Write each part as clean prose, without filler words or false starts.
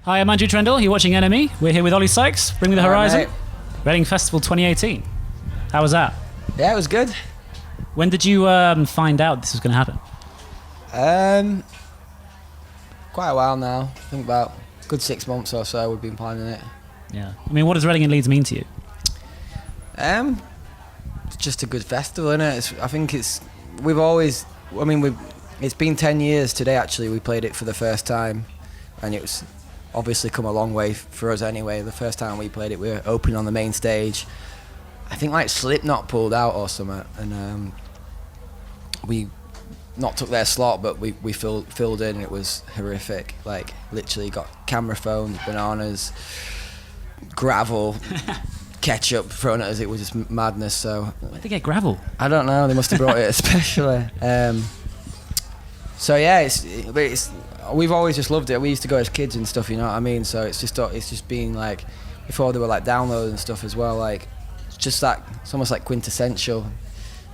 Hi, I'm Andrew Trendle. You're watching Enemy. We're here with Oli Sykes, Bring Me the Horizon. Mate. Reading Festival 2018. How was that? Yeah, it was good. When did you find out this was going to happen? Quite a while now. I think about a good 6 months or so we've been planning it. Yeah. I mean, what does Reading and Leeds mean to you? It's just a good festival, isn't it? It's been 10 years today actually. We played it for the first time, and it's obviously come a long way for us anyway. The first time we played it, we were opening on the main stage. I think like Slipknot pulled out or something, and we not took their slot, but we filled in. It was horrific. Like literally got camera phones, bananas, gravel, ketchup thrown at us. It was just madness. So Where'd they get gravel? I don't know. They must have brought it especially. So yeah, we've always just loved it. We used to go as kids and stuff, you know what I mean? So it's just been like, before there were like downloads and stuff as well, like it's almost like quintessential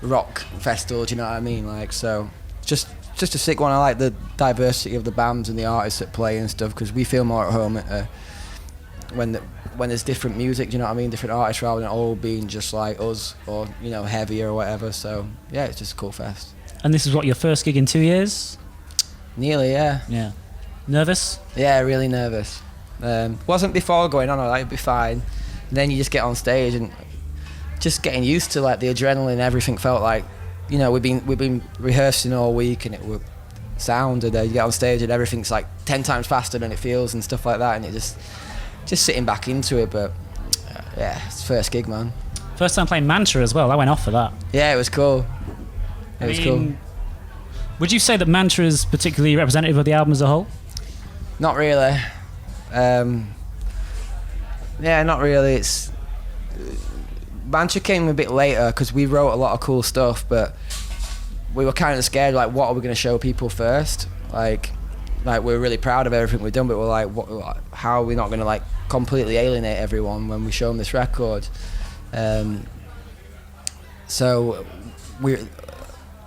rock festival, do you know what I mean? Like, so just a sick one. I like the diversity of the bands and the artists that play and stuff, because we feel more at home when there's different music, do you know what I mean? Different artists rather than all being just like us or, you know, heavier or whatever. So yeah, it's just a cool fest. And this is what, your first gig in 2 years? Nearly, yeah. Yeah. Nervous? Yeah, really nervous. Wasn't before going on, I'd be fine. And then you just get on stage and just getting used to like the adrenaline, everything felt like, you know, we've been rehearsing all week and it would sound, and you get on stage and everything's like 10 times faster than it feels and stuff like that, and it just sitting back into it. But yeah, it's first gig, man. First time playing Mantra as well. I went off for that. Yeah, it was cool. It was cool. Would you say that Mantra is particularly representative of the album as a whole? Not really. Yeah, not really. Mantra came a bit later because we wrote a lot of cool stuff, but we were kind of scared, like, what are we going to show people first? Like we're really proud of everything we've done, but we're like, how are we not going to like completely alienate everyone when we show them this record? So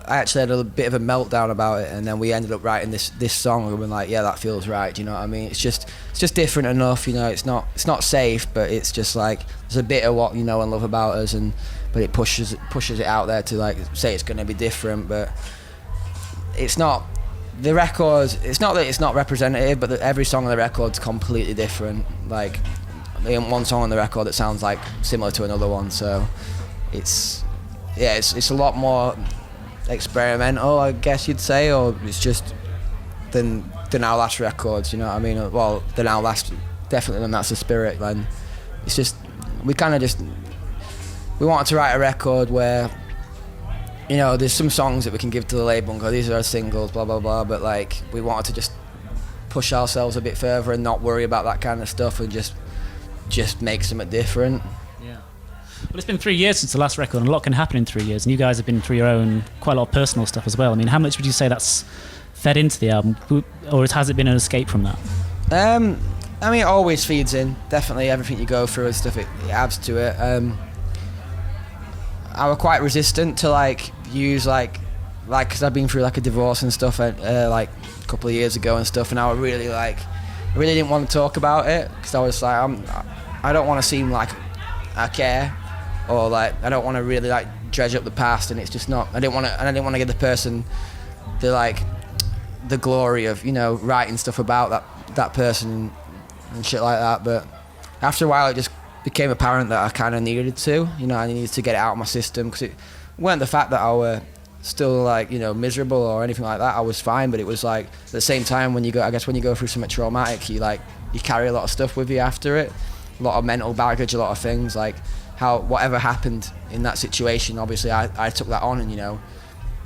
I actually had a bit of a meltdown about it, and then we ended up writing this song, and we're like, yeah, that feels right. Do you know what I mean? It's just different enough, you know. It's not safe, but it's just like there's a bit of what you know and love about us, but it pushes it out there to like say it's going to be different, but it's not. The record, it's not that it's not representative, but every song on the record's completely different. Like, there's one song on the record that sounds like similar to another one, so it's a lot more experimental, I guess you'd say, or it's just than our last records, you know what I mean? Well, than our last, definitely, and that's the spirit. Then it's just we wanted to write a record where, you know, there's some songs that we can give to the label and go, these are our singles, blah blah blah, but like we wanted to just push ourselves a bit further and not worry about that kind of stuff and just make something different. Well, it's been 3 years since the last record, and a lot can happen in 3 years, and you guys have been through your own quite a lot of personal stuff as well. I mean, how much would you say that's fed into the album, or has it been an escape from that? I mean, it always feeds in. Definitely, everything you go through and stuff, it adds to it. I was quite resistant to like use like because I've been through like a divorce and stuff like a couple of years ago and stuff, and I really didn't want to talk about it because I was like, I don't want to seem like I care. Or like I don't want to really like dredge up the past, and it's just not. I didn't want to give the person the glory of, you know, writing stuff about that person and shit like that. But after a while, it just became apparent that I kind of needed to. You know, I needed to get it out of my system, because it weren't the fact that I were still like, you know, miserable or anything like that. I was fine, but it was like at the same time when you go through something traumatic, you carry a lot of stuff with you after it, a lot of mental baggage, a lot of things like. Whatever happened in that situation, obviously I took that on, and, you know,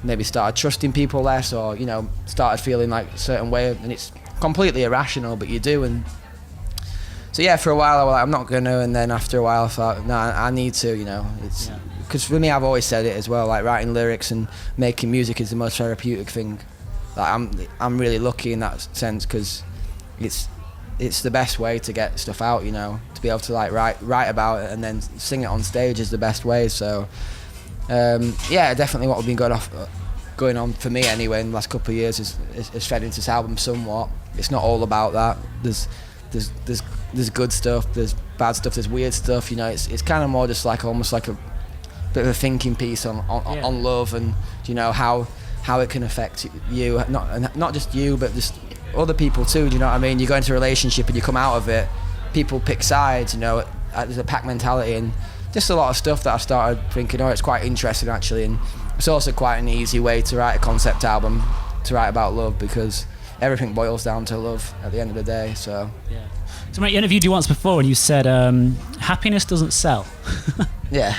maybe started trusting people less, or, you know, started feeling like a certain way, and it's completely irrational, but you do. And so yeah, for a while I was like, I'm not gonna, and then after a while I thought, no, I need to, you know. It's because for me, I've always said it as well, like writing lyrics and making music is the most therapeutic thing. Like I'm really lucky in that sense, because it's the best way to get stuff out, you know, to be able to like write about it and then sing it on stage is the best way. So yeah, definitely what we've been going on for me anyway in the last couple of years is fed into this album somewhat. It's not all about that. there's good stuff, there's bad stuff, there's weird stuff. You know, it's kind of more just like almost like a bit of a thinking piece on love, and you know how it can affect you, not just you, but just other people too. Do you know what I mean? You go into a relationship and you come out of it, people pick sides. You know, there's a pack mentality, and just a lot of stuff that I started thinking, oh, it's quite interesting actually, and it's also quite an easy way to write a concept album, to write about love, because everything boils down to love at the end of the day. So yeah. So mate, I interviewed you once before and you said happiness doesn't sell. Yeah.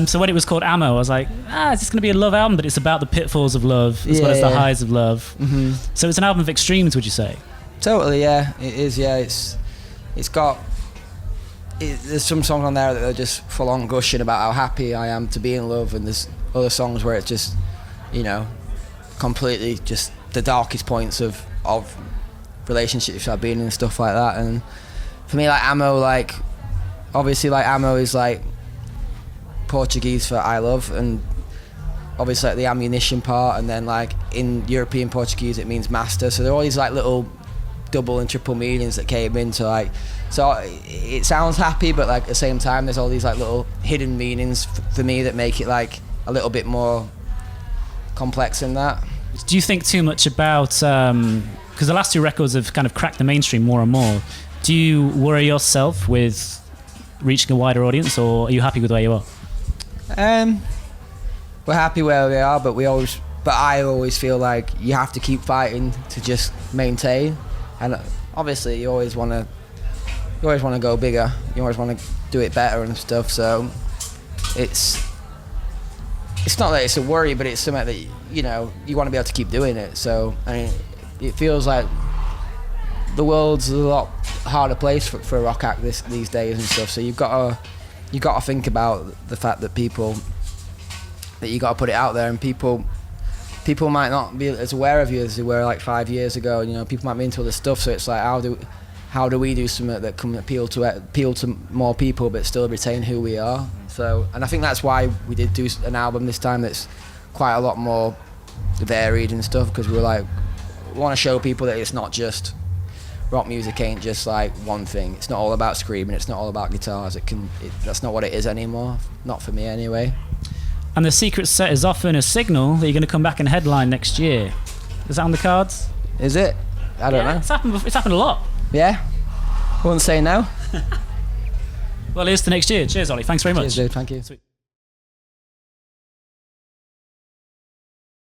So when it was called Ammo, I was like, it's just going to be a love album, but it's about the pitfalls of love as well as the highs of love. Mm-hmm. So it's an album of extremes, would you say? Totally, yeah. It is, yeah. There's some songs on there that are just full on gushing about how happy I am to be in love, and there's other songs where it's just, you know, completely just the darkest points of relationships I've been in and stuff like that. And for me, like Ammo, like obviously like Ammo is like Portuguese for I love, and obviously like the ammunition part, and then like in European Portuguese it means master. So there are all these like little double and triple meanings that came into like, so it sounds happy, but like at the same time there's all these like little hidden meanings for me that make it like a little bit more complex than that. Do you think too much about, because the last two records have kind of cracked the mainstream more and more, do you worry yourself with reaching a wider audience, or are you happy with where you are? We're happy where we are, but I always feel like you have to keep fighting to just maintain, and obviously you always want to go bigger, you always want to do it better and stuff. So it's not that it's a worry, but it's something that, you know, you want to be able to keep doing it. So I mean, it feels like the world's a lot harder place for a rock act these days and stuff. So you've got to think about the fact that you got to put it out there, and people might not be as aware of you as they were like 5 years ago. You know, people might be into other stuff. So it's like, how do we do something that can appeal to more people but still retain who we are? So, and I think that's why we did do an album this time that's quite a lot more varied and stuff, because we want to show people that it's not just rock music, ain't just like one thing. It's not all about screaming, it's not all about guitars. That's not what it is anymore, not for me anyway. And the secret set is often a signal that you're going to come back and headline next year. Is that on the cards? Is it? I don't know. It's happened a lot. Yeah? I wouldn't say no. Well, here's to next year. Cheers, Oli. Thanks very much. Cheers, dude. Thank you. Sweet.